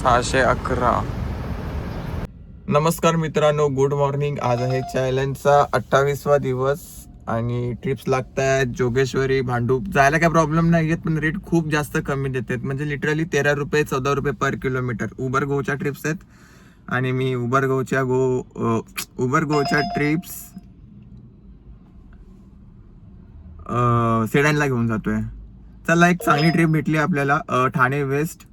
611. नमस्कार मित्रांनो, good morning. आज आहे चॅलेंजचा 28वा दिवस आणि ट्रिप्स लागत आहेत जोगेश्वरी, भांडूप. जायला काय प्रॉब्लेम नाही येत, पण रेट खूप जास्त कमी देतात. म्हणजे लिटरली 13 रुपये 14 रुपये पर किलोमीटर. उबर गोच्या ट्रिप्स आहेत आणि मी उबर गोच्या ट्रिप्स सेडानला घेऊन जातोय. चला, एक चांगली ट्रिप भेटली आपल्याला. ठाणे वेस्ट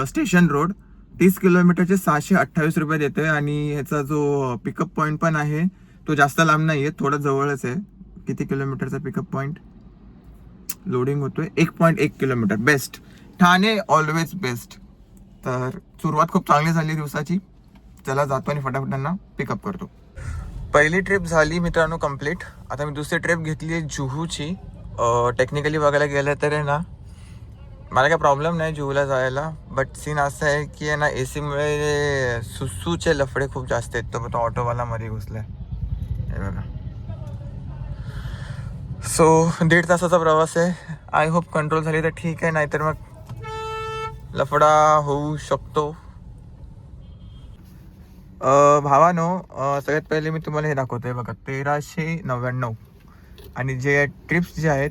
स्टेशन रोड 30 किलोमीटरचे 628 रुपये देतोय. आणि ह्याचा जो पिकअप पॉईंट पण आहे तो जास्त लांब नाही आहे, थोडं जवळच आहे. किती किलोमीटरचा पिकअप पॉईंट लोडिंग होतोय? 1.1 kilometre. Best. Thane always best. तर सुरुवात खूप चांगली झाली दिवसाची. चला जातो आणि फटाफट त्यांना पिकअप करतो. पहिली ट्रिप झाली मित्रांनो कंप्लीट. आता मी दुसरी ट्रिप घेतली आहे जुहूची. टेक्निकली बघायला गेलं तर आहे ना, मला काय प्रॉब्लेम नाही जुहूला जायला, बट सीन असं आहे की आहे ना, एसीमुळे सुसूचे लफडे खूप जास्त आहेत. तो ऑटोवाला मध्ये घुसलाय हे बघा. सो 1.5 तासाचा प्रवास आहे. आय होप कंट्रोल झाली तर ठीक आहे, नाहीतर मग लफडा होऊ शकतो. भावानो, सगळ्यात पहिले मी तुम्हाला हे दाखवतोय बघा, 1399. आणि जे ट्रिप्स जे आहेत,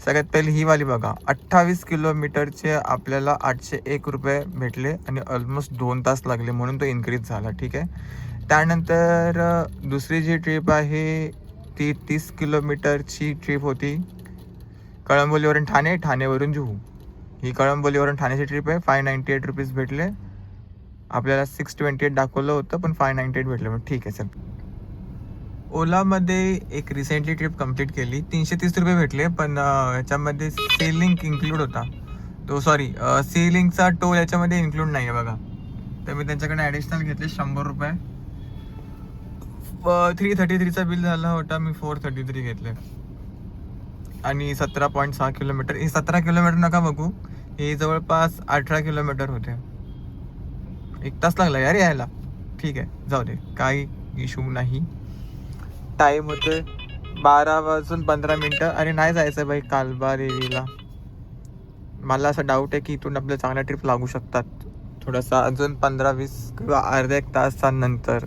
सगळ्यात पहिली ही वाली बघा, 28 किलोमीटरचे आपल्याला 801 रुपये भेटले आणि ऑलमोस्ट 2 तास लागले, म्हणून तो इन्क्रीज झाला. ठीक आहे. त्यानंतर दुसरी जी ट्रिप आहे ती 30 किलोमीटरची ट्रिप होती. कळंबोलीवरून ठाणे, ठाणेवरून जुहू. ही कळंबोलीवरून ठाण्याची ट्रिप आहे. 598 रुपीज भेटले आपल्याला. 628 दाखवलं होतं, पण 598 भेटले. मग ठीक आहे. सर ओलामध्ये एक रिसेंटली ट्रिप कंप्लीट केली. 330 रुपये भेटले, पण याच्यामध्ये सीलिंग इन्क्लूड होता. तो सीलिंगचा टोल याच्यामध्ये इन्क्लूड नाही आहे बघा. तर मी त्यांच्याकडे ॲडिशनल घेतले 100 रुपये. 333चा बिल झाला होता, मी 433 घेतले. आणि 17.6 किलोमीटर. हे 17 किलोमीटर नका बघू, हे जवळपास 18 किलोमीटर होते. 1 तास लागला यार यायला. ठीक आहे, जाऊ दे, काही इशू नाही. टाईम होतोय 12:15. आणि नाही जायचं भाई कालबा देवीला. मला असं डाऊट आहे की इथून आपल्या चांगल्या ट्रिप लागू शकतात. थोडासा अजून 15-20 किंवा अर्धा 1 तासानंतर.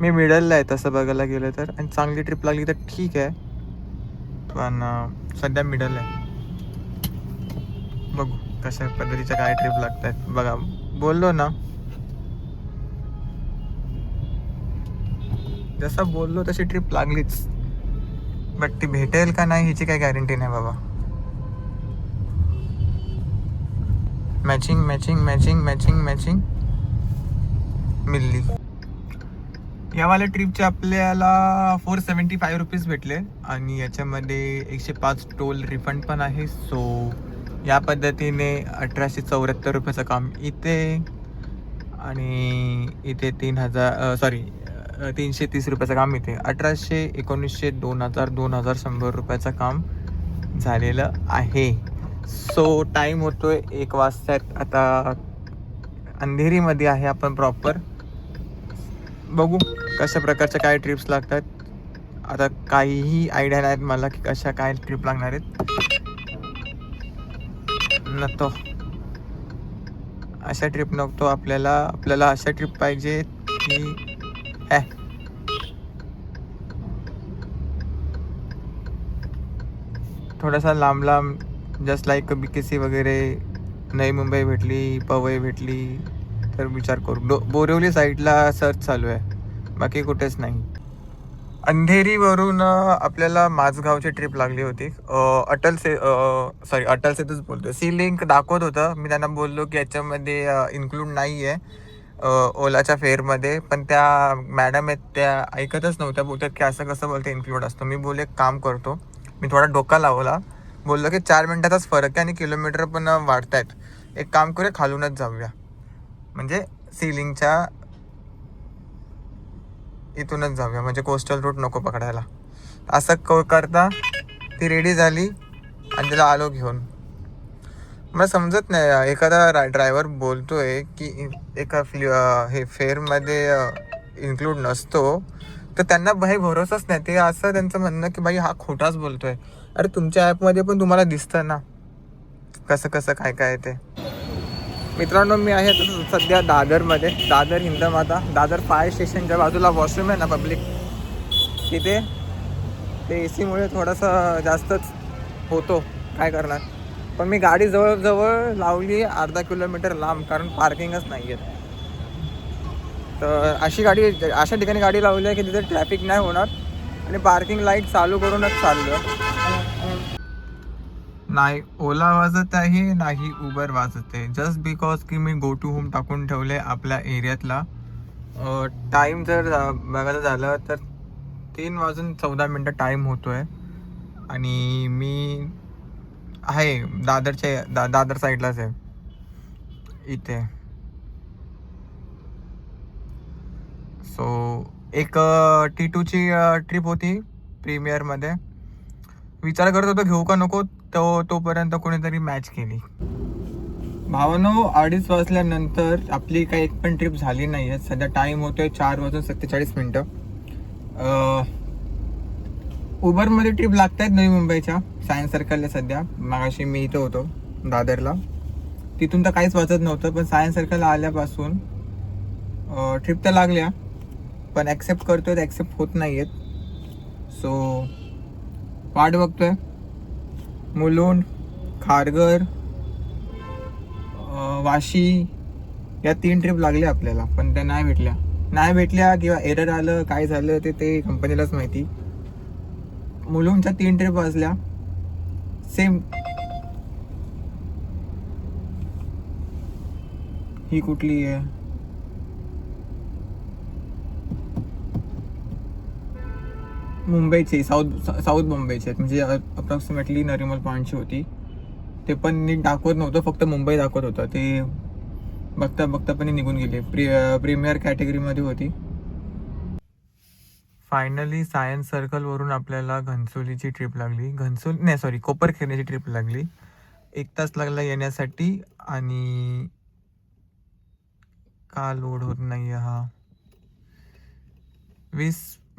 मी मिडलला आहे तसं बघायला गेलं तर, आणि चांगली ट्रिप लागली तर ठीक आहे, पण सध्या मिडल आहे. बघू कशा पद्धतीच्या काय ट्रिप लागत आहेत. बघा, बोललो ना, जसं बोललो तशी ट्रिप लागलीच, बट ती भेटेल का नाही ह्याची काही गॅरंटी नाही बाबा. Matching matching matching matching matching मिळली. यावाल्या ट्रिपचे आपल्याला 475 रुपीज भेटले आणि याच्यामध्ये 105 टोल रिफंड पण आहे. सो या पद्धतीने 1874 रुपयाचं काम इथे, आणि इथे 330 रुपयाचं काम इथे. 1800, 1900, 2000, 2100 रुपयाचं काम झालेलं आहे. सो टाईम होतोय 1 वाजतात. आता अंधेरीमध्ये आहे आपण प्रॉपर. बघू कशा प्रकारच्या काय ट्रिप्स लागतात. आता काहीही आयडिया नाहीत मला की कशा काय ट्रिप लागणार आहेत. नको अशा ट्रिप नको आपल्याला अशा ट्रिप पाहिजे की थोडासा लांब लांब, जस्ट लाईक BKC वगैरे. नवी मुंबई भेटली, पवई भेटली तर विचार करू. बोरिवली साईडला सर्च चालू आहे, बाकी कुठेच नाही. अंधेरीवरून आपल्याला माझगावची ट्रिप लागली होती. अटल सेतूच बोलतो. सी लिंक दाखवत होतं. मी त्यांना बोललो की याच्यामध्ये इन्क्लूड नाही आहे ओलाच्या फेअरमध्ये, पण त्या मॅडम आहेत त्या ऐकतच नव्हत्या. बोलतात की असं कसं बोलते इन्क्लूड असतं. मी बोलले काम करतो, मी थोडा डोका लावला. बोललो की 4 मिनिटाचाच फरक आहे आणि किलोमीटर पण वाढत आहेत. एक काम करूया, खालूनच जाऊया, म्हणजे सीलिंगच्या इथूनच जाऊया, म्हणजे कोस्टल रूट नको पकडायला. असं करता ती रेडी झाली आणि तिला आलो घेऊन. मला समजत नाही, एखादा ड्रायव्हर बोलतोय की एका हे फेअरमध्ये इन्क्लूड नसतो, तर त्यांना भाई भरोसाच नाही. ते असं त्यांचं म्हणणं की भाई हा खोटाच बोलतोय. अरे तुमच्या ॲपमध्ये पण तुम्हाला दिसतं ना कसं कसं काय काय ते. मित्रांनो मी आहे सध्या दादरमध्ये, दादर हिंदमाता, दादर फायर स्टेशनच्या बाजूला वॉशरूम आहे ना पब्लिक, तिथे ते AC मुळे थोडंसं जास्तच होतो, काय करणार. पण मी गाडी जवळजवळ लावली अर्धा किलोमीटर लांब, कारण पार्किंगच नाही आहे. तर अशा ठिकाणी गाडी लावली आहे की तिथे ट्रॅफिक नाही होणार आणि पार्किंग लाईट चालू करूनच चाललं. नाही ओला वाजत आहे, नाही उबर वाजत आहे, जस्ट बिकॉज की मी गो टू होम टाकून ठेवले आपल्या एरियातला. टाईम जर बघायचं झालं तर 3:14 टाईम होतो आहे आणि मी आहे दादर साईडलाच आहे इथे. सो एक T2ची ट्रिप होती प्रीमियरमध्ये, विचार करत होतो घेऊ का नको, तोपर्यंत कोणीतरी मॅच केली. भावानो 2:30 वाजल्यानंतर आपली काही एक पण ट्रिप झाली नाही आहे. सध्या टाईम होतोय 4:47. उबरमध्ये ट्रिप लागत आहेत नवी मुंबईच्या सायन्स सर्कलला. सध्या मागाशी मी इथं होतो दादरला, तिथून तर काहीच वाचत नव्हतं, पण सायन्स सर्कलला आल्यापासून ट्रिप तर लागल्या, पण ॲक्सेप्ट करतोय तर ॲक्सेप्ट होत नाही आहेत. सो वाट बघतोय. मुलुंड, खारघर, वाशी या 3 ट्रिप लागल्या आपल्याला, पण त्या नाही भेटल्या किंवा एरर आलं, काय झालं ते कंपनीलाच माहिती. मुलुंडच्या 3 ट्रिप वाजल्या सेम. ही कुठली आहे? मुंबईची, साऊथ मुंबईची आहेत, म्हणजे अप्रॉक्सिमेटली नरिमल पॉईंटची होती. ते पण नीट दाखवत नव्हतं, फक्त मुंबई दाखवत होतं. ते बघता पण निघून गेले. प्रीमियर कॅटेगरीमध्ये होती. फायनली सायन्स सर्कलवरून आपल्याला घनसोलीची ट्रिप लागली, कोपरखैरण्याची ट्रिप लागली. 1 तास लागला येण्यासाठी आणि का लोड होत नाही हा.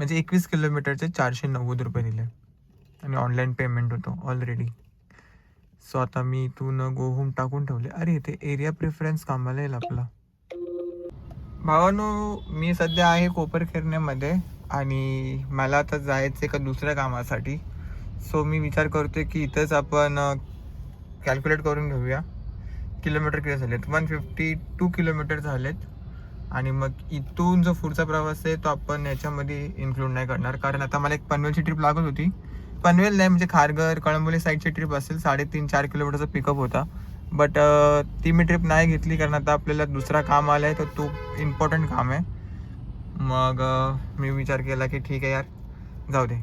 21 किलोमीटरचे 490 रुपये दिले आणि ऑनलाईन पेमेंट होतो ऑलरेडी. सो आता मी इथून गो होम टाकून ठेवले. अरे इथे एरिया प्रेफरन्स कामाला येईल आपला. भावानो मी सध्या आहे कोपरखैरण्यामध्ये आणि मला आता जायचं आहे का दुसऱ्या कामासाठी. सो मी विचार करतोय की इथंच आपण कॅल्क्युलेट करून घेऊया किलोमीटर किती झालेत. 152 किलोमीटर झालेत आणि मग इथून जो पुढचा प्रवास आहे तो आपण याच्यामध्ये इन्क्लूड नाही करणार, कारण आता मला एक पनवेलची ट्रिप लागत होती. पनवेल नाही म्हणजे खारघर कळंबोली साईडची ट्रिप असेल, 3.5-4 किलोमीटरचा पिकअप होता. बट ती मी ट्रिप नाही घेतली, कारण आता आपल्याला दुसरा काम आलं आहे, तर तो इम्पॉर्टंट काम आहे. मग मी विचार केला की ठीक आहे यार, जाऊ दे.